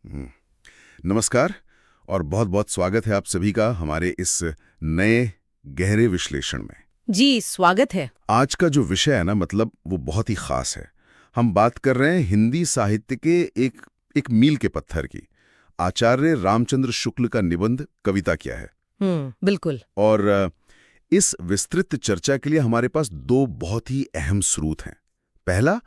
हम्म, नमस्कार और बहुत बहुत स्वागत है आप सभी का हमारे इस नए गहरे विश्लेषण में। जी स्वागत है। आज का जो विषय है ना मतलब वो बहुत ही खास है। हम बात कर रहे हैं हिंदी साहित्य के एक एक मील के पत्थर की। आचार्य रामचंद्र शुक्ल का निबंध कविता क्या है। बिल्कुल। और इस विस्तृत चर्चा के लिए हमारे पास दो बहुत ही अहम स्रोत हैं। पहला,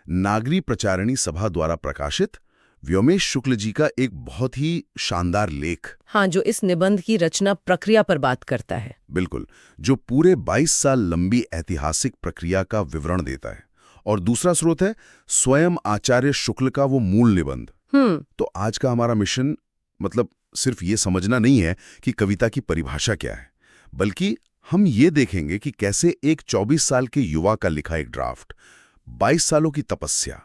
नागरी प्रचारिणी सभा द्वारा प्रकाशित व्योमेश शुक्ल जी का एक बहुत ही शानदार लेख। हाँ, जो इस निबंध की रचना प्रक्रिया पर बात करता है। बिल्कुल, जो पूरे 22 साल लंबी ऐतिहासिक प्रक्रिया का विवरण देता है। और दूसरा स्रोत है स्वयं आचार्य शुक्ल का वो मूल निबंध। तो आज का हमारा मिशन मतलब सिर्फ ये समझना नहीं है कि कविता की परिभाषा क्या है, बल्कि हम ये देखेंगे कि कैसे एक 24 साल के युवा का लिखा एक ड्राफ्ट 22 सालों की तपस्या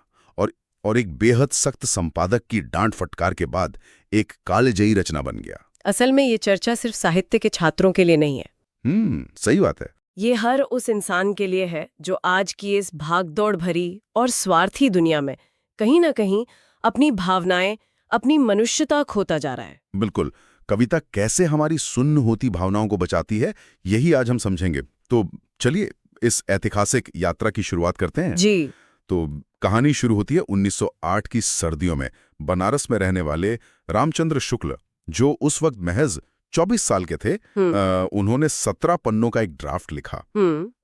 और एक बेहद सख्त संपादक की डांट फटकार के बाद एक कालजयी रचना बन गया। असल में ये चर्चा सिर्फ साहित्य के छात्रों के लिए नहीं है। सही बात है। ये हर उस इंसान के लिए है जो आज की इस भागदौड़ भरी और स्वार्थी दुनिया में कहीं ना कहीं अपनी भावनाएं, अपनी मनुष्यता खोता जा रहा है। बिल्कुल, कविता कैसे हमारी सुन्न होती भावनाओं को बचाती है, यही आज हम समझेंगे। तो चलिए इस ऐतिहासिक यात्रा की शुरुआत करते हैं। जी। तो कहानी शुरू होती है 1908 की सर्दियों में बनारस में रहने वाले रामचंद्र शुक्ल, जो उस वक्त महज 24 साल के थे। उन्होंने 17 पन्नों का एक ड्राफ्ट लिखा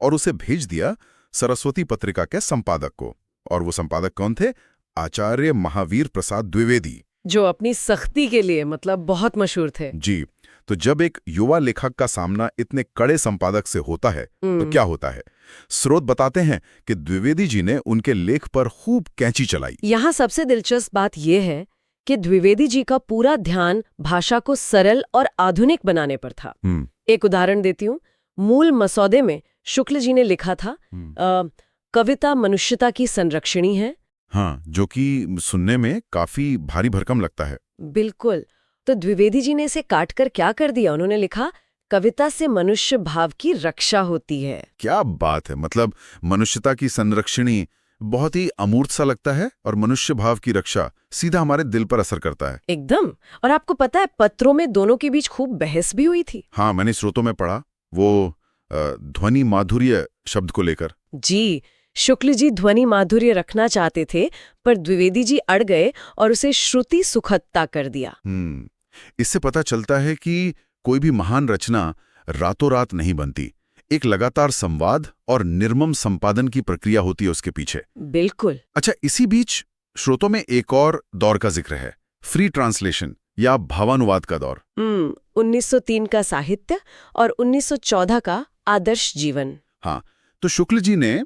और उसे भेज दिया सरस्वती पत्रिका के संपादक को। और वो संपादक कौन थे? आचार्य महावीर प्रसाद द्विवेदी, जो अपनी सख्ती के लिए मतलब बहुत मशहूर थे। जी। तो जब एक युवा लेखक का सामना इतने कड़े संपादक से होता है तो क्या होता है? स्रोत बताते हैं कि द्विवेदी जी ने उनके लेख पर खूब कैंची चलाई। यहाँ सबसे दिलचस्प बात यह है कि द्विवेदी जी का पूरा ध्यान भाषा को सरल और आधुनिक बनाने पर था। एक उदाहरण देती हूँ। मूल मसौदे में शुक्ल जी ने लिखा था कविता मनुष्यता की संरक्षणी है। हाँ, जो कि सुनने में काफी भारी भरकम लगता है। बिल्कुल। तो द्विवेदी जी ने इसे काटकर क्या कर दिया? उन्होंने लिखा कविता से मनुष्य भाव की रक्षा होती है। क्या बात है! मतलब मनुष्यता की संरक्षणी बहुत ही अमूर्त सा लगता है और मनुष्य भाव की रक्षा सीधा हमारे दिल पर असर करता है। एकदम। और आपको पता है पत्रों में दोनों के बीच खूब बहस भी हुई थी। हाँ, मैंने स्रोतों में पढ़ा वो ध्वनि माधुर्य शब्द को लेकर। जी, शुक्ल जी ध्वनि माधुर्य रखना चाहते थे, पर द्विवेदी जी अड़ गए और उसे श्रुति सुखदता कर दिया। इससे पता चलता है कि कोई भी महान रचना रातों रात नहीं बनती। एक लगातार संवाद और निर्मम संपादन की प्रक्रिया होती है उसके पीछे। बिल्कुल। अच्छा, इसी बीच श्रोतों में एक और दौर का जिक्र है, फ्री ट्रांसलेशन या भावानुवाद का दौर। 1903 का साहित्य और 1914 का आदर्श जीवन। हाँ, तो शुक्ल जी ने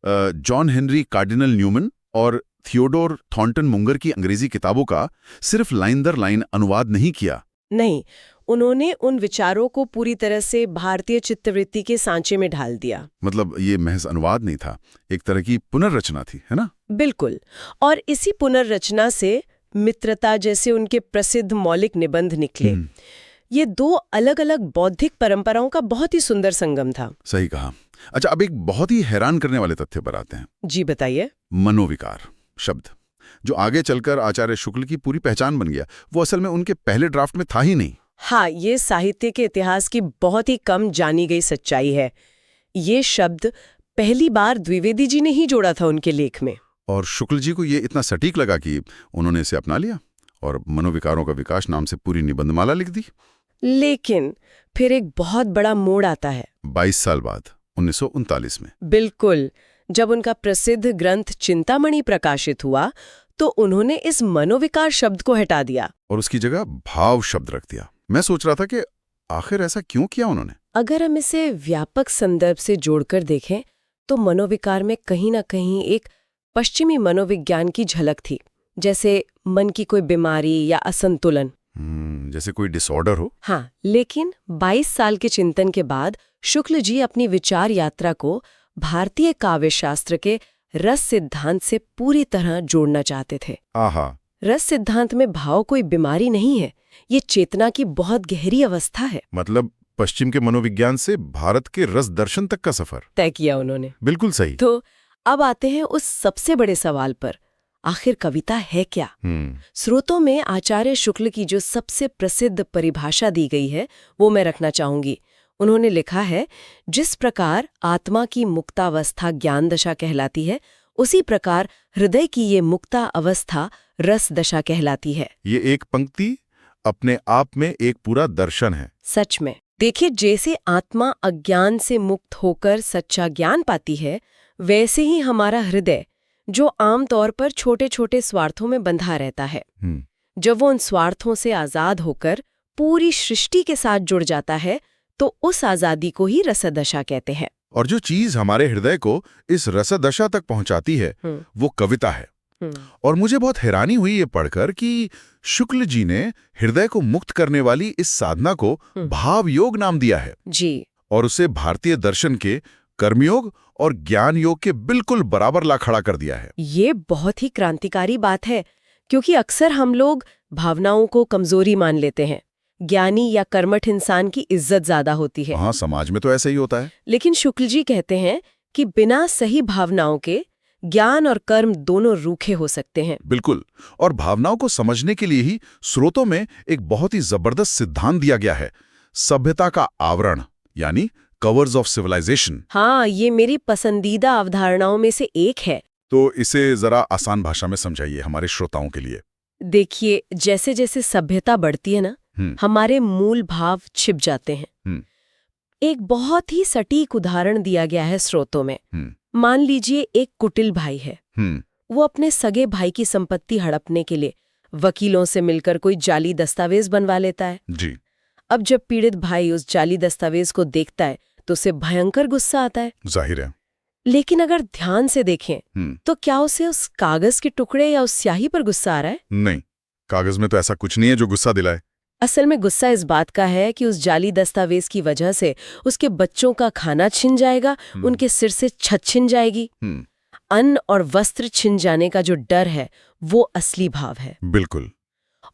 जॉन हेनरी कार्डिनल न्यूमन और थियोडोर थॉर्नटन मुंगर की अंग्रेजी किताबों का सिर्फ लाइन दर लाइन अनुवाद नहीं किया। नहीं, उन्होंने उन विचारों को पूरी तरह से भारतीय चित्तवृत्ति के सांचे में ढाल दिया। मतलब ये महज अनुवाद नहीं था, एक तरह की पुनर्रचना थी, है ना? बिल्कुल। और इसी पुनर्रचना से मित्रता जैसे उनके प्रसिद्ध मौलिक निबंध निकले। ये दो अलग अलग बौद्धिक परंपराओं का बहुत ही सुंदर संगम था। सही कहा। अच्छा, अब एक बहुत ही हैरान करने वाले तथ्य पर आते हैं। जी बताइए। मनोविकार शब्द, जो आगे चलकर आचार्य शुक्ल की पूरी पहचान बन गया, वो असल में उनके पहले ड्राफ्ट में था ही नहीं। हाँ, ये साहित्य के इतिहास की बहुत ही कम जानी गई सच्चाई है। ये शब्द पहली बार द्विवेदी जी ने ही जोड़ा था उनके लेख में। और शुक्ल जी को ये इतना सटीक लगा कि उन्होंने इसे अपना लिया और मनोविकारों का विकास नाम से पूरी निबंधमाला लिख दी। लेकिन फिर एक बहुत बड़ा मोड़ आता है 22 साल बाद, 1939 में। बिल्कुल। जब उनका प्रसिद्ध ग्रंथ चिंतामणि प्रकाशित हुआ तो उन्होंने इस मनोविकार शब्द को हटा दिया और उसकी जगह भाव शब्द रख दिया। मैं सोच रहा था कि आखिर ऐसा क्यों किया उन्होंने? अगर हम इसे व्यापक संदर्भ से जोड़कर देखें तो मनोविकार में कहीं ना कहीं एक पश्चिमी मनोविज्ञान की झलक थी, जैसे मन की कोई बीमारी या असंतुलन। जैसे कोई डिसऑर्डर हो। हाँ, लेकिन 22 साल के चिंतन के बाद शुक्ल जी अपनी विचार यात्रा को भारतीय काव्य शास्त्र के रस सिद्धांत से पूरी तरह जोड़ना चाहते थे। आहा। रस सिद्धांत में भाव कोई बीमारी नहीं है, ये चेतना की बहुत गहरी अवस्था है। मतलब पश्चिम के मनोविज्ञान से भारत के रस दर्शन तक का सफर तय किया उन्होंने। बिल्कुल सही। तो अब आते हैं उस सबसे बड़े सवाल पर, आखिर कविता है क्या? स्रोतों में आचार्य शुक्ल की जो सबसे प्रसिद्ध परिभाषा दी गई है वो मैं रखना चाहूंगी। उन्होंने लिखा है, जिस प्रकार आत्मा की मुक्तावस्था ज्ञान दशा कहलाती है, उसी प्रकार हृदय की ये मुक्ता अवस्था रस दशा कहलाती है। ये एक पंक्ति अपने आप में एक पूरा दर्शन है। सच में देखिए, जैसे आत्मा अज्ञान से मुक्त होकर सच्चा ज्ञान पाती है, वैसे ही हमारा हृदय, जो आमतौर पर छोटे छोटे स्वार्थों में बंधा रहता है, जब वो उन स्वार्थों से आजाद होकर पूरी सृष्टि के साथ जुड़ जाता है, तो उस आजादी को ही रसदशा कहते हैं। और जो चीज हमारे हृदय को इस रसदशा तक पहुंचाती है वो कविता है। और मुझे बहुत हैरानी हुई ये पढ़कर कि शुक्ल जी ने हृदय को मुक्त करने वाली इस साधना को भाव योग नाम दिया है जी। और उसे भारतीय दर्शन के कर्मयोग और ज्ञान योग के बिल्कुल बराबर ला खड़ा कर दिया है। ये बहुत ही क्रांतिकारी बात है, क्योंकि अक्सर हम लोग भावनाओं को कमजोरी मान लेते हैं। ज्ञानी या कर्मठ इंसान की इज्जत ज्यादा होती है। हाँ, समाज में तो ऐसा ही होता है। लेकिन शुक्ल जी कहते हैं कि बिना सही भावनाओं के ज्ञान और कर्म दोनों रूखे हो सकते हैं। बिल्कुल। और भावनाओं को समझने के लिए ही स्रोतों में एक बहुत ही जबरदस्त सिद्धांत दिया गया है, सभ्यता का आवरण, यानी कवर्स ऑफ सिविलाइजेशन। हाँ, ये मेरी पसंदीदा अवधारणाओं में से एक है। तो इसे जरा आसान भाषा में समझाइए हमारे श्रोताओं के लिए। देखिए, जैसे जैसे सभ्यता बढ़ती है ना, हमारे मूल भाव छिप जाते हैं। एक बहुत ही सटीक उदाहरण दिया गया है स्रोतों में। मान लीजिए एक कुटिल भाई है। वो अपने सगे भाई की संपत्ति हड़पने के लिए वकीलों से मिलकर कोई जाली दस्तावेज बनवा लेता है जी। अब जब पीड़ित भाई उस जाली दस्तावेज को देखता है तो उसे भयंकर गुस्सा आता है। जाहिर है। लेकिन अगर ध्यान से देखें तो क्या उसे उस कागज के टुकड़े या उस स्याही पर गुस्सा आ रहा है? नहीं, कागज में तो ऐसा कुछ नहीं है जो गुस्सा दिलाए। असल में गुस्सा इस बात का है कि उस जाली दस्तावेज की वजह से उसके बच्चों का खाना छिन जाएगा, उनके सिर से छत छिन जाएगी। अन्न और वस्त्र छिन जाने का जो डर है वो असली भाव है। बिल्कुल।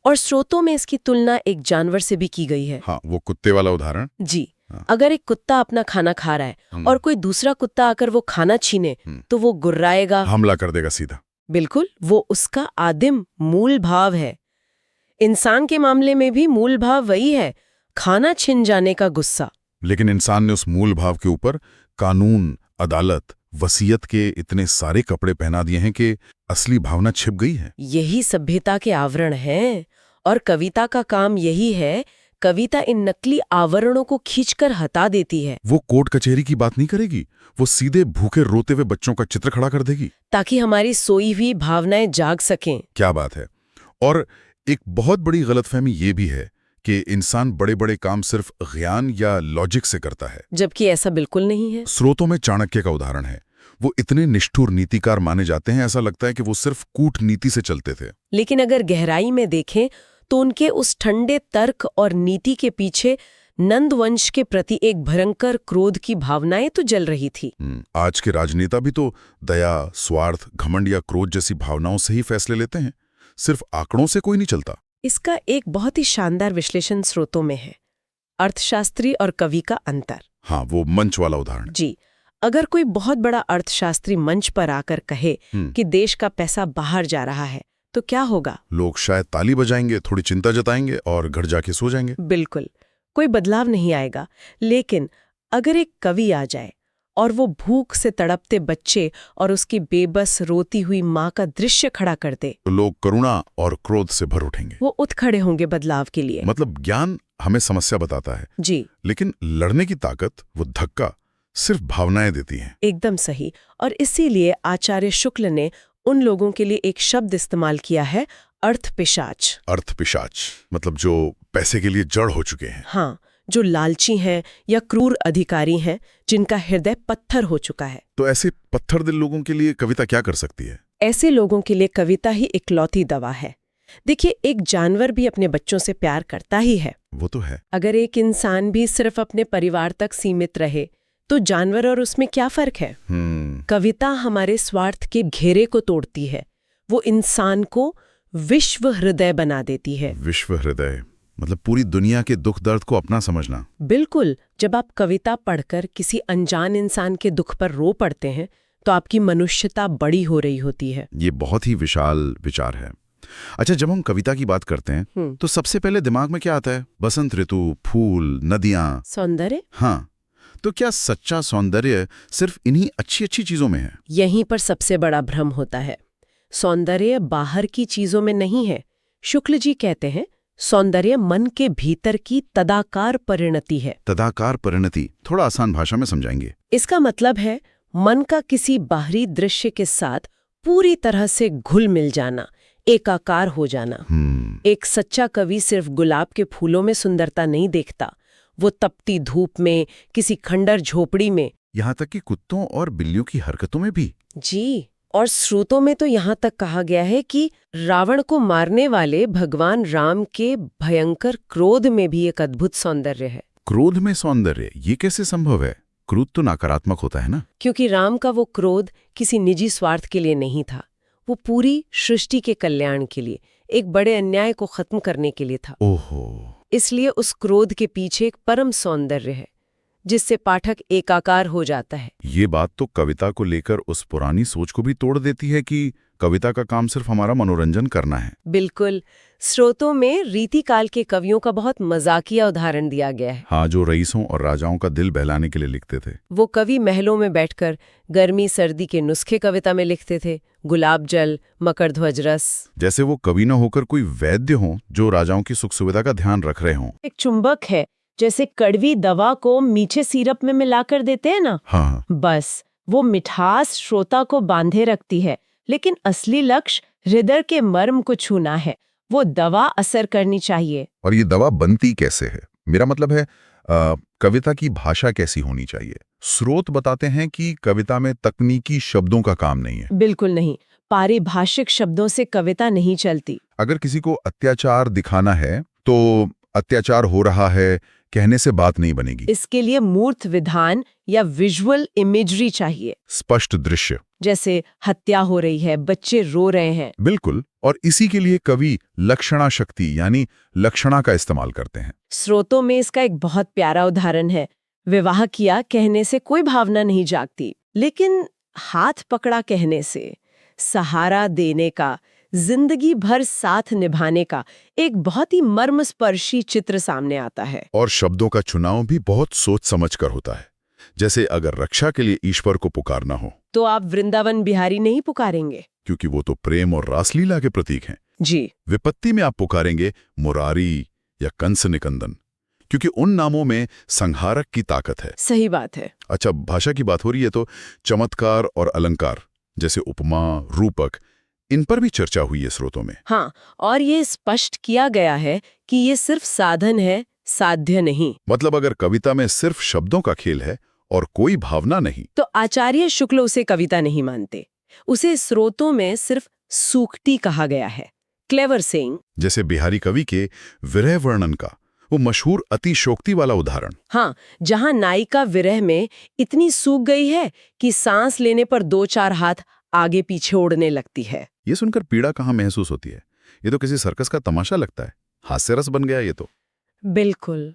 और स्रोतों में इसकी तुलना एक जानवर से भी की गई है। हाँ, वो कुत्ते वाला उदाहरण। जी। अगर एक कुत्ता अपना खाना खा रहा है और कोई दूसरा कुत्ता आकर वो खाना छीने तो वो गुर्राएगा, हमला कर देगा सीधा। बिल्कुल, वो उसका आदिम मूल भाव है। इंसान के मामले में भी मूल भाव वही है, खाना छिन जाने का गुस्सा। लेकिन इंसान ने उस मूल भाव के ऊपर कानून, अदालत, वसीयत के इतने सारे कपड़े पहना दिए हैं कि असली भावना छिप गई है। यही सभ्यता के आवरण हैं और कविता का काम यही है। कविता इन नकली आवरणों को खींचकर हटा देती है। वो कोर्ट कचहरी की बात नहीं करेगी, वो सीधे भूखे रोते हुए बच्चों का चित्र खड़ा कर देगी, ताकि हमारी सोई हुई भावनाएं जाग सकें। क्या बात है। और एक बहुत बड़ी गलतफहमी ये भी है कि इंसान बड़े बड़े काम सिर्फ ज्ञान या लॉजिक से करता है, जबकि ऐसा बिल्कुल नहीं है। स्रोतों में चाणक्य का उदाहरण है। वो इतने निष्ठुर नीतिकार माने जाते हैं, ऐसा लगता है कि वो सिर्फ कूटनीति से चलते थे। लेकिन अगर गहराई में देखें तो उनके उस ठंडे तर्क और नीति के पीछे नंदवंश के प्रति एक भयंकर क्रोध की भावनाएं तो जल रही थी। आज के राजनेता भी तो दया, स्वार्थ, घमंड या क्रोध जैसी भावनाओं से ही फैसले लेते हैं, सिर्फ आंकड़ों से कोई नहीं चलता। इसका एक बहुत ही शानदार विश्लेषण स्रोतों में है, अर्थशास्त्री और कवि का अंतर। हाँ, वो मंच वाला उदाहरण। जी। अगर कोई बहुत बड़ा अर्थशास्त्री मंच पर आकर कहे कि देश का पैसा बाहर जा रहा है तो क्या होगा? लोग शायद ताली बजाएंगे, थोड़ी चिंता जताएंगे और घर जाके सो जाएंगे। बिल्कुल, कोई बदलाव नहीं आएगा। लेकिन अगर एक कवि आ जाए और वो भूख से तड़पते बच्चे और उसकी बेबस रोती हुई माँ का दृश्य खड़ा कर दे तो लोग करुणा और क्रोध से भर उठेंगे। वो उठ खड़े होंगे बदलाव के लिए। मतलब ज्ञान हमें समस्या बताता है जी, लेकिन लड़ने की ताकत, वो धक्का सिर्फ भावनाएं देती हैं। एकदम सही। और इसीलिए आचार्य शुक्ल ने उन लोगों के लिए एक शब्द इस्तेमाल किया है, अर्थपिशाच। अर्थपिशाच मतलब जो पैसे के लिए जड़ हो चुके हैं। हाँ, जो लालची हैं या क्रूर अधिकारी हैं, जिनका हृदय पत्थर हो चुका है। तो ऐसे पत्थर दिल लोगों के लिए कविता क्या कर सकती है? ऐसे लोगों के लिए कविता ही इकलौती दवा है। देखिए, एक जानवर भी अपने बच्चों से प्यार करता ही है। वो तो है। अगर एक इंसान भी सिर्फ अपने परिवार तक सीमित रहे तो जानवर और उसमें क्या फर्क है? कविता हमारे स्वार्थ के घेरे को तोड़ती है, वो इंसान को विश्व हृदय बना देती है। विश्व हृदय मतलब पूरी दुनिया के दुख दर्द को अपना समझना। बिल्कुल। जब आप कविता पढ़कर किसी अनजान इंसान के दुख पर रो पड़ते हैं तो आपकी मनुष्यता बड़ी हो रही होती है। ये बहुत ही विशाल विचार है। अच्छा, जब हम कविता की बात करते हैं तो सबसे पहले दिमाग में क्या आता है? बसंत ऋतु, फूल, नदियां, सौंदर्य। हाँ, तो क्या सच्चा सौंदर्य सिर्फ इन्हीं अच्छी अच्छी चीजों में है? यहीं पर सबसे बड़ा भ्रम होता है। सौंदर्य बाहर की चीजों में नहीं है। शुक्ल जी कहते हैं सौंदर्य मन के भीतर की तदाकार परिणति है। तदाकार परिणति थोड़ा आसान भाषा में समझाएंगे? इसका मतलब है मन का किसी बाहरी दृश्य के साथ पूरी तरह से घुल मिल जाना, एकाकार हो जाना। एक सच्चा कवि सिर्फ गुलाब के फूलों में सुंदरता नहीं देखता, वो तपती धूप में, किसी खंडर झोपड़ी में, यहाँ तक कि कुत्तों और बिल्लियों की हरकतों में भी। जी, और स्रोतों में तो यहाँ तक कहा गया है कि रावण को मारने वाले भगवान राम के भयंकर क्रोध में भी एक अद्भुत सौंदर्य है। क्रोध में सौंदर्य, ये कैसे संभव है? क्रोध तो नकारात्मक होता है ना? क्योंकि राम का वो क्रोध किसी निजी स्वार्थ के लिए नहीं था, वो पूरी सृष्टि के कल्याण के लिए, एक बड़े अन्याय को खत्म करने के लिए था। ओहो। इसलिए उस क्रोध के पीछे एक परम सौंदर्य है जिससे पाठक एकाकार हो जाता है। ये बात तो कविता को लेकर उस पुरानी सोच को भी तोड़ देती है कि कविता का काम सिर्फ हमारा मनोरंजन करना है। बिल्कुल। स्रोतों में रीतिकाल के कवियों का बहुत मजाकिया उदाहरण दिया गया है। हाँ, जो रईसों और राजाओं का दिल बहलाने के लिए लिखते थे। वो कवि महलों में बैठकर गर्मी सर्दी के नुस्खे कविता में लिखते थे, गुलाब जल, मकरध्वज रस। जैसे वो कवि न होकर कोई वैद्य हो जो राजाओं की सुख सुविधा का ध्यान रख रहे हों। एक चुंबक है, जैसे कड़वी दवा को मीठे सिरप में मिलाकर देते हैं ना। हाँ। बस वो मिठास श्रोता को बांधे रखती है, लेकिन असली लक्ष्य हृदय के मर्म को छूना है। वो दवा असर करनी चाहिए। और ये दवा बनती कैसे है? मेरा मतलब है कविता की भाषा कैसी होनी चाहिए? स्रोत बताते हैं कि कविता में तकनीकी शब्दों का काम नहीं है। बिल्कुल नहीं, पारिभाषिक शब्दों से कविता नहीं चलती। अगर किसी को अत्याचार दिखाना है तो अत्याचार हो रहा है कहने से बात नहीं बनेगी। इसके लिए मूर्त विधान या विजुअल इमेजरी चाहिए, स्पष्ट दृश्य, जैसे हत्या हो रही है, बच्चे रो रहे हैं। बिल्कुल। और इसी के लिए कवि लक्षणा शक्ति यानी लक्षणा का इस्तेमाल करते हैं। स्रोतों में इसका एक बहुत प्यारा उदाहरण है। विवाह किया कहने से कोई भावना नहीं जागती, लेकिन हाथ पकड़ा कहने से, सहारा देने का, जिंदगी भर साथ निभाने का एक बहुत ही मर्मस्पर्शी चित्र सामने आता है। और शब्दों का चुनाव भी बहुत सोच समझकर होता है। जैसे अगर रक्षा के लिए ईश्वर को पुकारना हो तो आप वृंदावन बिहारी नहीं पुकारेंगे, क्योंकि वो तो प्रेम और रासलीला के प्रतीक हैं। जी। विपत्ति में आप पुकारेंगे मुरारी या कंस निकंदन, क्योंकि उन नामों में संहारक की ताकत है। सही बात है। अच्छा, भाषा की बात हो रही है तो चमत्कार और अलंकार जैसे उपमा, रूपक, इन पर भी चर्चा हुई है स्रोतों में। हाँ, और ये स्पष्ट किया गया है कि ये सिर्फ साधन है, साध्य नहीं। मतलब अगर कविता में सिर्फ शब्दों का खेल है और कोई भावना नहीं, तो आचार्य शुक्ल उसे कविता नहीं मानते। उसे स्रोतों में सिर्फ सूक्ति कहा गया है, क्लेवर सेइंग। जैसे बिहारी कवि के विरह वर्णन का वो मशहूर अतिशोक्ति वाला उदाहरण। हाँ, जहां नायिका विरह में इतनी सूख गई है कि सांस लेने पर 2-4 हाथ आगे पीछे उड़ने लगती है। ये सुनकर पीड़ा कहाँ महसूस होती है? ये तो किसी सर्कस का तमाशा लगता है। हास्य रस बन गया ये तो। बिल्कुल।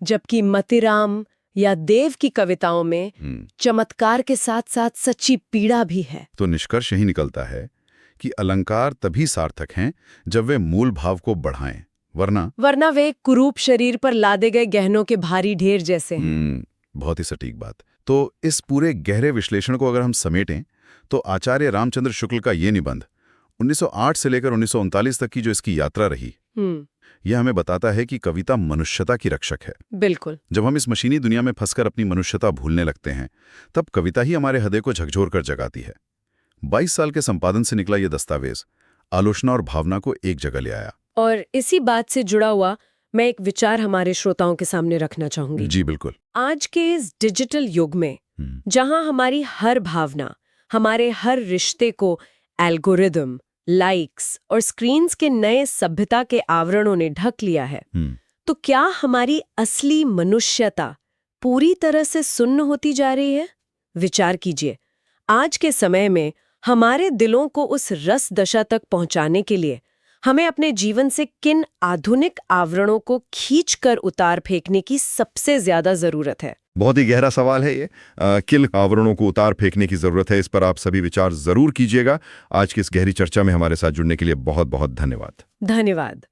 जबकि मतिराम या देव की कविताओं में चमत्कार के साथ साथ सच्ची पीड़ा भी है। तो निष्कर्ष यही निकलता है कि अलंकार तभी सार्थक हैं जब वे मूल भाव को बढ़ाएं, वरना वे कुरूप शरीर पर लादे गए गहनों के भारी ढेर जैसे हैं। बहुत ही सटीक बात। तो इस पूरे गहरे विश्लेषण को अगर हम समेटें तो आचार्य रामचंद्र शुक्ल का ये निबंध 1908 से लेकर 1939 तक की जो इसकी यात्रा रही, यह हमें बताता है कि कविता मनुष्यता की रक्षक है। बिल्कुल। जब हम इस मशीनी दुनिया में फंसकर अपनी मनुष्यता भूलने लगते हैं, तब कविता ही हमारे हृदय को झकझोर कर जगाती है। 22 साल के संपादन से निकला यह दस्तावेज आलोचना और भावना को एक जगह ले आया। और इसी बात से जुड़ा हुआ मैं एक विचार हमारे श्रोताओं के सामने रखना चाहूंगी। जी बिल्कुल। आज के इस डिजिटल युग में जहां हमारी हर भावना, हमारे हर रिश्ते को एल्गोरिदम, लाइक्स और स्क्रीन्स के नए सभ्यता के आवरणों ने ढक लिया है, तो क्या हमारी असली मनुष्यता पूरी तरह से सुन्न होती जा रही है? विचार कीजिए, आज के समय में हमारे दिलों को उस रस दशा तक पहुंचाने के लिए हमें अपने जीवन से किन आधुनिक आवरणों को खींचकर उतार फेंकने की सबसे ज्यादा जरूरत है? बहुत ही गहरा सवाल है ये। किल आवरणों को उतार फेंकने की जरूरत है, इस पर आप सभी विचार जरूर कीजिएगा। आज की इस गहरी चर्चा में हमारे साथ जुड़ने के लिए बहुत बहुत धन्यवाद। धन्यवाद।